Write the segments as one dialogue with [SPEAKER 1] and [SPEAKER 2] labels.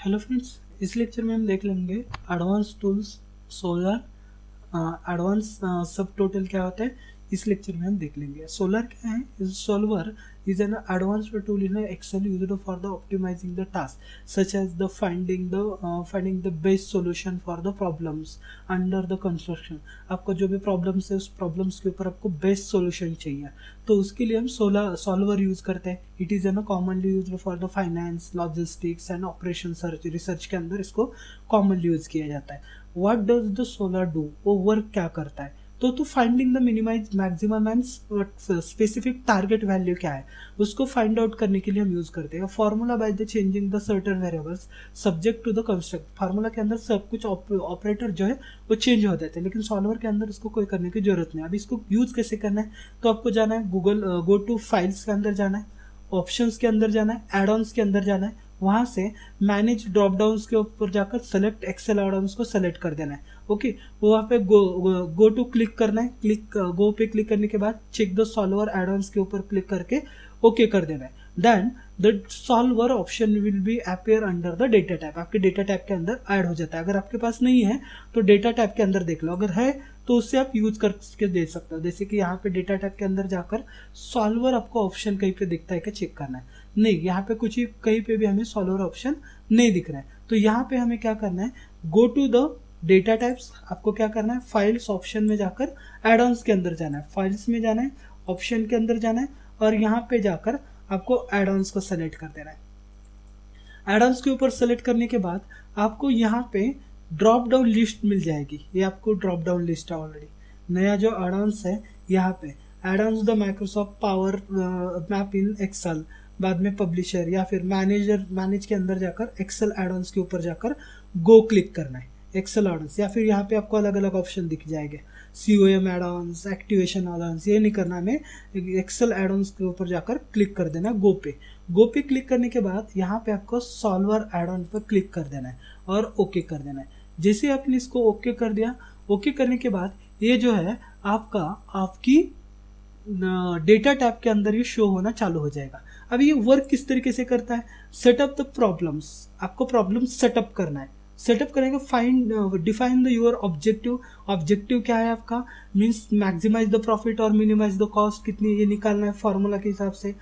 [SPEAKER 1] Hello friends, इस lecture में हम देख लेंगे advance tools solar. Advance sub total क्या होता है इस लेक्चर में हम देख लेंगे। सोलर क्या है? Solver is an advanced tool in Excel used for the optimizing the task such as the finding the best solution for the problems under the construction। आपका जो भी प्रॉब्लम्स है उस प्रॉब्लम्स के ऊपर आपको बेस्ट सॉल्यूशन चाहिए, तो उसके लिए हम सॉल्वर यूज करते हैं। It is an commonly use for the finance, logistics and operation research के अंदर इसको कॉमनली यूज किया जाता है। What does the solar do? वो वर्क क्या करता है? तो finding the minimise maximum and specific target value क्या है उसको फाइंड आउट करने के लिए हम यूज करते हैं। Formula by the changing the certain variables subject to the construct. Formula के अंदर सब कुछ ऑपरेटर जो है वो चेंज हो जाते हैं, लेकिन सॉल्वर के अंदर इसको कोई करने की जरूरत नहीं। अब इसको यूज कैसे करना है? तो आपको जाना है गूगल, गो टू फाइल्स के अंदर जाना है, ऑप्शंस के अंदर जाना है, एड ऑन्स के अंदर जाना है, वहां से मैनेज ड्रॉप डाउन के ऊपर जाकर सेलेक्ट एक्सेल एड ऑन्स को सेलेक्ट कर देना है। ओके, वहां पे गो टू क्लिक करना है। गो पे क्लिक करने के बाद check the solver add ons के ऊपर क्लिक करके ओके कर देना है। Then the solver option will be appear under the data type. आपके डेटा टाइप के अंदर ऐड हो जाता है। अगर आपके पास नहीं है तो डेटा टाइप के अंदर देख लो, अगर है तो उससे आप यूज करके दे सकते हो। जैसे कि यहाँ पे डेटा टाइप के अंदर जाकर सॉल्वर आपको ऑप्शन कहीं पे दिखता है क्या चेक करना है? नहीं, यहाँ पे कुछ ही कहीं पे भी हमें सॉल्वर ऑप्शन नहीं दिख रहा है। तो यहाँ पे हमें क्या करना है? Go to the data types. आपको क्या करना है? फाइल्स ऑप्शन में जाकर एड ऑन्स के अंदर जाना है, फाइल्स में जाना है, ऑप्शन के अंदर जाना है और यहाँ पे जाकर आपको एड ऑन्स को सेलेक्ट कर देना है। एड ऑन्स के ऊपर सेलेक्ट करने के बाद आपको यहाँ पे ड्रॉप डाउन लिस्ट मिल जाएगी। ये आपको ड्रॉप डाउन लिस्ट है ऑलरेडी। नया जो एड ऑन्स है यहाँ पे add ons the Microsoft power map in Excel, बाद में पब्लिशर या फिर मैनेज के अंदर जाकर एक्सेल एड ऑन्स के ऊपर जाकर गो क्लिक करना है एक्सेल एड ऑन्स, या फिर यहाँ पे आपको अलग अलग ऑप्शन दिख जाएंगे, COM add ons, activation add ons. ये नहीं करना, हमें एक्सेल एड ऑन्स के ऊपर जाकर क्लिक कर देना गो पे। गो पे क्लिक करने के बाद यहाँ पे आपको सॉल्वर एड ऑन पर क्लिक कर देना है और ओके कर देना है। जैसे आपने इसको ओके कर दिया, ओके करने के बाद ये जो है आपकी डेटा टैब के अंदर ये शो होना चालू हो जाएगा। अब ये वर्क किस तरीके से करता है? Setup the problems. आपको प्रॉब्लम सेटअप करना है। सेटअप करेंगे, find define the your objective. Objective क्या है आपका? मीन्स मैक्सिमाइज द प्रॉफिट और मिनिमाइज द कॉस्ट, कितनी ये निकालना है फॉर्मूला के हिसाब से।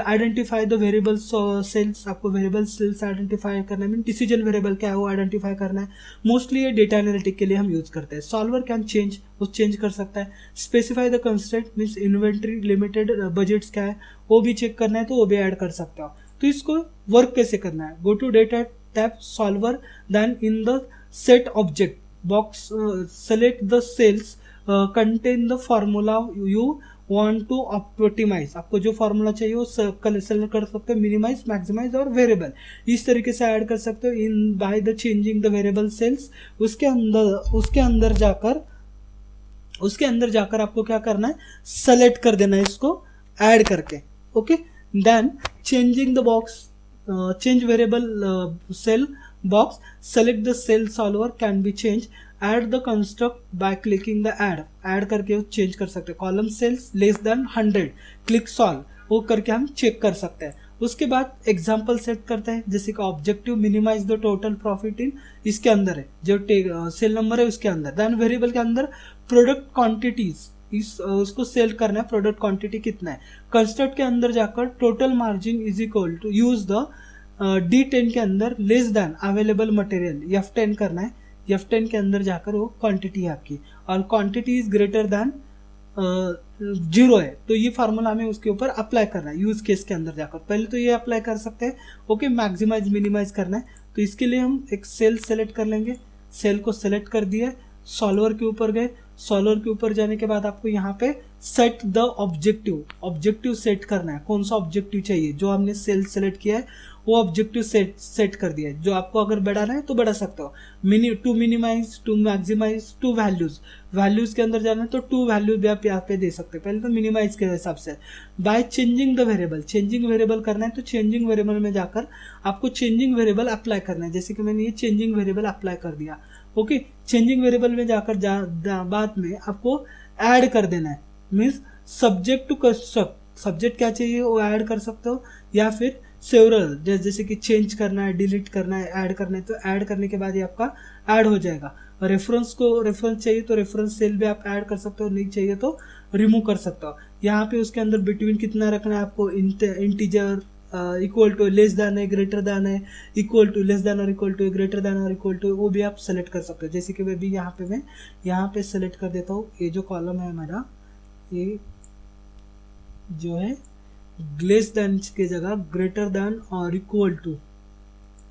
[SPEAKER 1] Identify the variable cells. आपको वेरिएबल सेल्स आइडेंटिफाई करना है, मीन डिसीजन वेरिएबल क्या है वो आइडेंटिफाई करना है। मोस्टली ये डेटा एनालिटिक के लिए हम यूज करते हैं। सॉल्वर कैन चेंज, वो चेंज कर सकता है। Specify the constraint, means inventory limited budgets क्या है वो भी चेक करना है तो वो भी ऐड कर सकते हो। तो इसको वर्क कैसे करना है? Go to data tab solver, then in the set object box select the cells contain the formula you want to optimise. आपको जो फॉर्मूला चाहिए वो सेलेक्ट कर सकते हो, मिनिमाइज, मैक्सिमाइज और वेरिएबल इस तरीके से ऐड कर सकते हो in by the changing the variable cells. उसके अंदर जाकर आपको क्या करना है? सेलेक्ट कर देना है इसको ऐड करके। Okay, then changing the box, change variable cell box, select the cell solver can be changed, add the construct by clicking the add करके चेंज कर सकते हैं। Column cells less than 100 click solve, वो करके हम check कर सकते हैं। उसके बाद एग्जांपल सेट करते हैं, जैसे कि objective minimise the total profit in, इसके अंदर है जो सेल नंबर है उसके अंदर। देन वेरिएबल के अंदर प्रोडक्ट क्वांटिटीज, उसको सेल करना है, प्रोडक्ट क्वांटिटी कितना है। कंस्ट्रक्ट के अंदर जाकर total margin is equal to use the D10 के अंदर less than available material F10 करना है। F10 के अंदर जाकर वो क्वांटिटी है आपकी, और क्वांटिटी इज ग्रेटर देन 0 है तो ये फार्मूला हमें उसके ऊपर अप्लाई करना है यूज केस के अंदर जाकर। पहले तो ये अप्लाई कर सकते हैं। ओके, मैक्सिमाइज मिनिमाइज करना है तो इसके लिए हम एक सेल सेलेक्ट कर लेंगे। सेल को सेलेक्ट कर दिया, सॉल्वर के ऊपर गए। सॉल्वर के ऊपर जाने के बाद आपको यहाँ पे सेट द ऑब्जेक्टिव सेट करना है। कौन सा ऑब्जेक्टिव चाहिए? जो हमने सेल सेलेक्ट किया है वो ऑब्जेक्टिव सेट कर दिया है। जो आपको अगर बढ़ाना है तो बढ़ा सकते हो, to minimise, to maximise, to values के अंदर जाना है तो 2 वैल्यू भी आप यहाँ पे दे सकते हैं। पहले तो मिनिमाइज के हिसाब से। By changing the variable, changing variable करना है तो चेंजिंग वेरिएबल में जाकर आपको चेंजिंग वेरिएबल अप्लाई करना है। जैसे कि मैंने ये चेंजिंग वेरिएबल अप्लाई कर दिया। ओके, चेंजिंग वेरिएबल में जाकर बाद में आपको ऐड कर देना है, means subject to construct. Subject क्या चाहिए वो ऐड कर सकते हो, या फिर सेवरल, जैसे कि चेंज करना है, डिलीट करना है, ऐड करना है, तो ऐड करने के बाद ये आपका ऐड हो जाएगा। रेफरेंस चाहिए तो रेफरेंस सेल भी आप ऐड कर सकते हो, नहीं चाहिए तो रिमूव कर सकते हो। यहाँ पे उसके अंदर बिटवीन कितना रखना है आपको, integer, equal to, less than है, ग्रेटर देन है, इक्वल टू, लेस देन और इक्वल टू, ग्रेटर देन और इक्वल टू, वो भी आप सेलेक्ट कर सकते हो। जैसे कि मैं भी यहाँ पे सेलेक्ट कर देता हूँ। ये जो कॉलम है हमारा, ये जो है लेस देन के जगह ग्रेटर देन और इक्वल टू,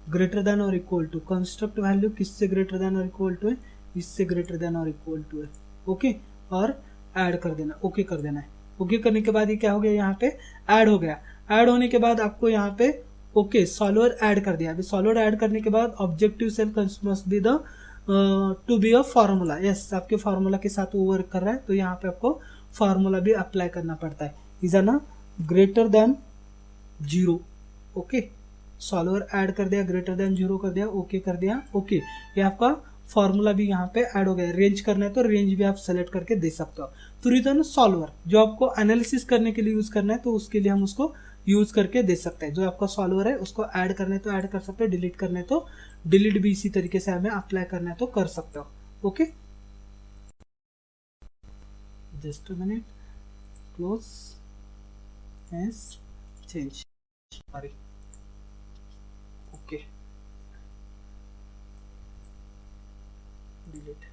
[SPEAKER 1] ग्रेटर देन और इक्वल टू, कंस्ट्रक्ट वैल्यू किससे ग्रेटर देन और इक्वल टू है, इससे ग्रेटर देन और इक्वल टू है। ओके, और ऐड कर देना, ओके कर देना है। ओके करने के बाद ये क्या हो गया, यहाँ पे ऐड हो गया। ऐड होने के बाद आपको यहाँ पे ओके सॉल्वर ऐड कर दिया। अभी सॉल्वर ऐड करने के बाद objective cell must be the to be a formula. Yes, आपके फार्मूला के साथ वो वर्क कर रहा है, तो यहाँ पे आपको फार्मूला भी अप्लाई करना पड़ता है। इज ना greater than 0। Okay, solver add कर दिया, ग्रेटर देन 0 कर दिया, ओके कर दिया। ओके, ये आपका फॉर्मूला भी यहाँ पे ऐड हो गया। रेंज करना है तो रेंज भी आप सेलेक्ट करके दे सकते हो। तो रिटर्न सॉल्वर जो आपको एनालिसिस करने के लिए यूज करना है, तो उसके लिए हम उसको यूज करके दे सकते हैं। जो आपका सॉल्वर है उसको ऐड करना है तो ऐड कर सकते हो, डिलीट करना है तो डिलीट भी इसी तरीके से हमें अप्लाई करना है तो कर सकते हो। Okay, just a minute, close as change, sorry, okay, delete,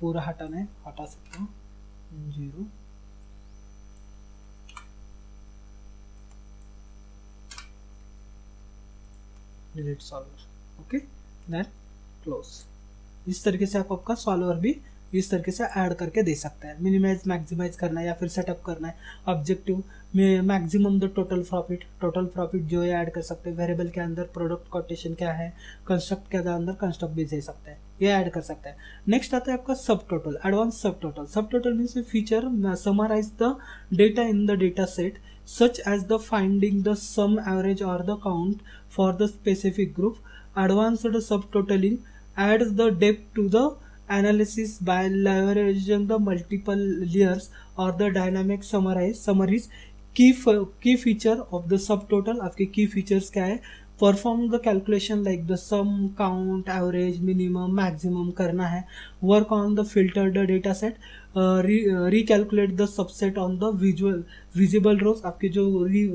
[SPEAKER 1] पूरा हटाना है, हटा सकता हूँ, 0, delete solver. Okay, then close. इस तरीके से आप आपका सॉल्वर भी इस तरीके से ऐड करके दे सकते हैं। मिनिमाइज, मैक्सिमाइज करना है या फिर सेटअप करना है, ऑब्जेक्टिव में मैक्सिमम द टोटल प्रॉफिट जो है ऐड कर सकते हैं। वेरिएबल के अंदर प्रोडक्ट कोटेशन क्या है, कंस्ट्रक्ट के अंदर कंस्ट्रक्ट भी दे सकते हैं, ये ऐड कर सकते हैं। नेक्स्ट आता है आपका sub total, advance sub total. Sub total means feature summarise the data in the data set such as the finding the sum, average or the count for the specific group. Advanced subtotaling adds the depth to the analysis by leveraging the multiple layers or the dynamic summaries. Key feature of the subtotal, आपके key features क्या है, perform the calculation like the sum, count, average, minimum, maximum करना है, work on the filtered data set, recalculate the subset on the visible rows, आपके जो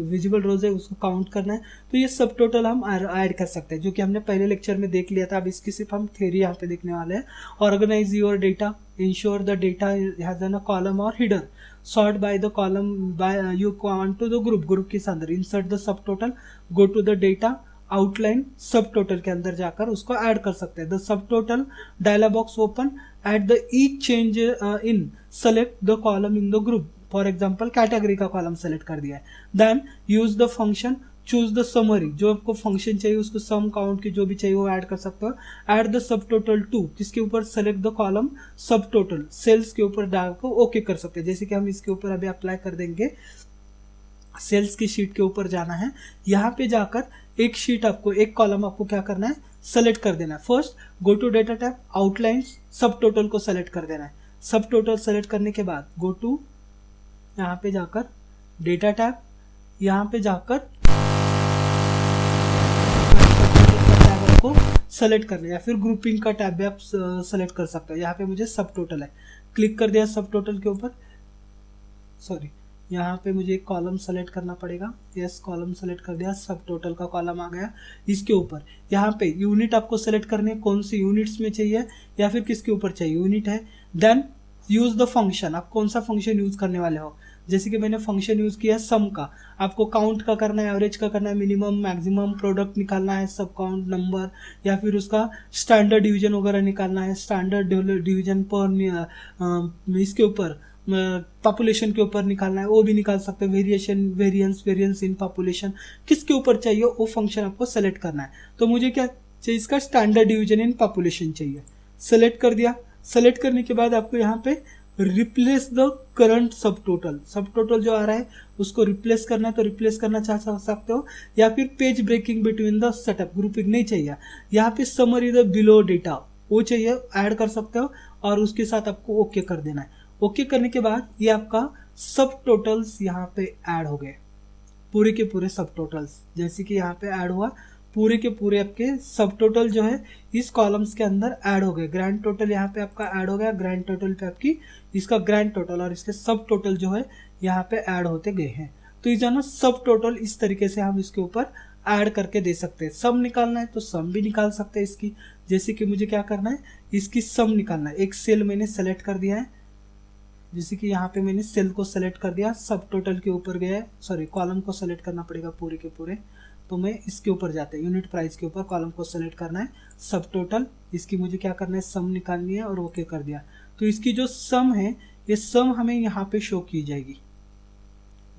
[SPEAKER 1] visible रोज है उसको count करना है। तो ये सब टोटल हम ऐड कर सकते हैं, जो कि हमने पहले लेक्चर में देख लिया था। अब इसकी सिर्फ हम थ्योरी यहाँ पे देखने वाले हैं। Organise your data, ensure the data has an a column और header, sort by the column by you want to the group के अंदर, इंसर्ट द सब total, go to the data, outline, subtotal के अंदर जाकर उसको add कर सकते हैं। द सब total dialog box open, at the each change in select the column in the group. For example category का कॉलम सेलेक्ट कर दिया है। Then use the function, choose the summary, जो आपको फंक्शन चाहिए उसको सम, काउंट की जो भी चाहिए वो ऐड कर सकते हो। Add the sub total two, किसके ऊपर, सेलेक्ट द कॉलम सब टोटल, सेल्स के ऊपर डालकर ओके कर सकते हैं। जैसे कि हम इसके ऊपर अभी अप्लाई कर देंगे, सेल्स की शीट के ऊपर जाना है। यहाँ पे जाकर एक शीट आपको, एक कॉलम आपको क्या करना है, सेलेक्ट कर देना है। First go to data tab, outlines, sub total को सेलेक्ट कर देना है। सब टोटल सेलेक्ट करने के बाद गो टू, यहाँ पे जाकर डेटा टैब, यहाँ पे जाकर को सेलेक्ट करना है, या फिर ग्रुपिंग का टैब भी आप सेलेक्ट कर सकते हो। यहाँ पे मुझे सब टोटल है, क्लिक कर दिया सब टोटल के ऊपर, सॉरी यहाँ पे मुझे एक कॉलम सेलेक्ट करना पड़ेगा। यस, कॉलम सेलेक्ट कर दिया, सब टोटल का कॉलम आ गया। इसके ऊपर यहाँ पे यूनिट आपको सेलेक्ट करनी है, कौन सी यूनिट्स में चाहिए या फिर किसके ऊपर चाहिए, यूनिट है। देन यूज द फंक्शन, आप कौन सा फंक्शन यूज करने वाले हो। जैसे कि मैंने फंक्शन यूज किया सम का, आपको काउंट का करना है, एवरेज का करना है, मिनिमम, मैक्सिमम, प्रोडक्ट निकालना है, सब काउंट नंबर, या फिर उसका स्टैंडर्ड डिवीजन वगैरह निकालना है, स्टैंडर्ड डिवीजन पर इसके ऊपर पॉपुलेशन के ऊपर निकालना है, वो भी निकाल सकते हैं। वेरिएंस इन पॉपुलेशन, किसके ऊपर चाहिए वो फंक्शन आपको सेलेक्ट करना है। तो मुझे क्या चाहिए, इसका स्टैंडर्ड डिवीजन इन पॉपुलेशन चाहिए, सेलेक्ट कर दिया। सेलेक्ट करने के बाद आपको यहाँ पे रिप्लेस द करंट सब टोटल जो आ रहा है उसको रिप्लेस करना है, तो रिप्लेस करना चाह सकते हो, या फिर page breaking between the setup, grouping नहीं चाहिए। यहाँ पे समरी द बिलो डेटा वो चाहिए, ऐड कर सकते हो, और उसके साथ आपको ओके कर देना है। ओके करने के बाद ये आपका सब टोटल्स यहाँ पे ऐड हो गए। पूरे के पूरे सब टोटल्स, जैसे कि यहाँ पे ऐड हुआ पूरे के पूरे आपके सब टोटल जो है इस कॉलम्स के अंदर ऐड हो गए। ग्रैंड टोटल यहाँ पे आपका ऐड हो गया, ग्रैंड टोटल पे आपकी इसका ग्रैंड टोटल और इसके सब टोटल जो है यहाँ पे ऐड होते गए हैं। तो इस ना सब टोटल इस तरीके से हम इसके ऊपर ऐड करके दे सकते हैं। सम निकालना है तो सम भी निकाल सकते हैं इसकी, जैसे कि मुझे क्या करना है, इसकी सम निकालना है। एक सेल मैंने सेलेक्ट कर दिया है, जैसे कि यहाँ पे मैंने सेल को सेलेक्ट कर दिया, सब टोटल के ऊपर गया है, सॉरी कॉलम को सेलेक्ट करना पड़ेगा पूरे के पूरे, तो मैं इसके ऊपर जाते हैं यूनिट प्राइस के ऊपर कॉलम को सेलेक्ट करना है, सब टोटल, इसकी मुझे क्या करना है, सम निकालनी है और ओके कर दिया। तो इसकी जो सम है ये सम हमें यहाँ पे शो की जाएगी,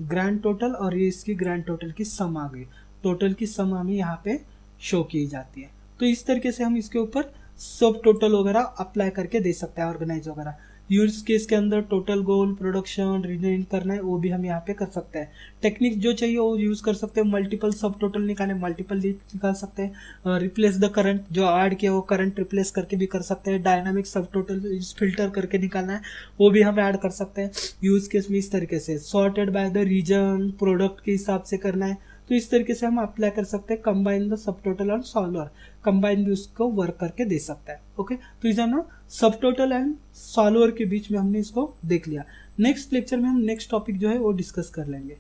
[SPEAKER 1] ग्रैंड टोटल और ये इसकी ग्रैंड टोटल की सम आ गई, टोटल की सम हमें यहाँ पे शो की जाती है। तो इस तरीके से हम इसके ऊपर सब टोटल वगैरह अप्लाई करके दे सकते हैं, ऑर्गेनाइज वगैरह। यूज केस के अंदर टोटल गोल प्रोडक्शन रिनेम करना है वो भी हम यहाँ पे कर सकते हैं। टेक्निक जो चाहिए वो यूज कर सकते हैं, मल्टीपल सब टोटल निकाले मल्टीपल निकाल सकते हैं, रिप्लेस द करंट जो ऐड किया वो करंट रिप्लेस करके भी कर सकते हैं, डायनामिक सब टोटल फिल्टर करके निकालना है वो भी हम ऐड कर सकते हैं। यूज केस में इस तरीके से sorted by the region product के हिसाब से करना है, तो इस तरीके से हम अप्लाई कर सकते हैं। कंबाइन द सब टोटल और सॉल्वर, कंबाइन भी उसको वर्क करके दे सकता है। ओके, तो इस ना सब टोटल एंड सॉल्वर के बीच में हमने इसको देख लिया। नेक्स्ट लेक्चर में हम नेक्स्ट टॉपिक जो है वो डिस्कस कर लेंगे।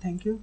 [SPEAKER 1] Thank you.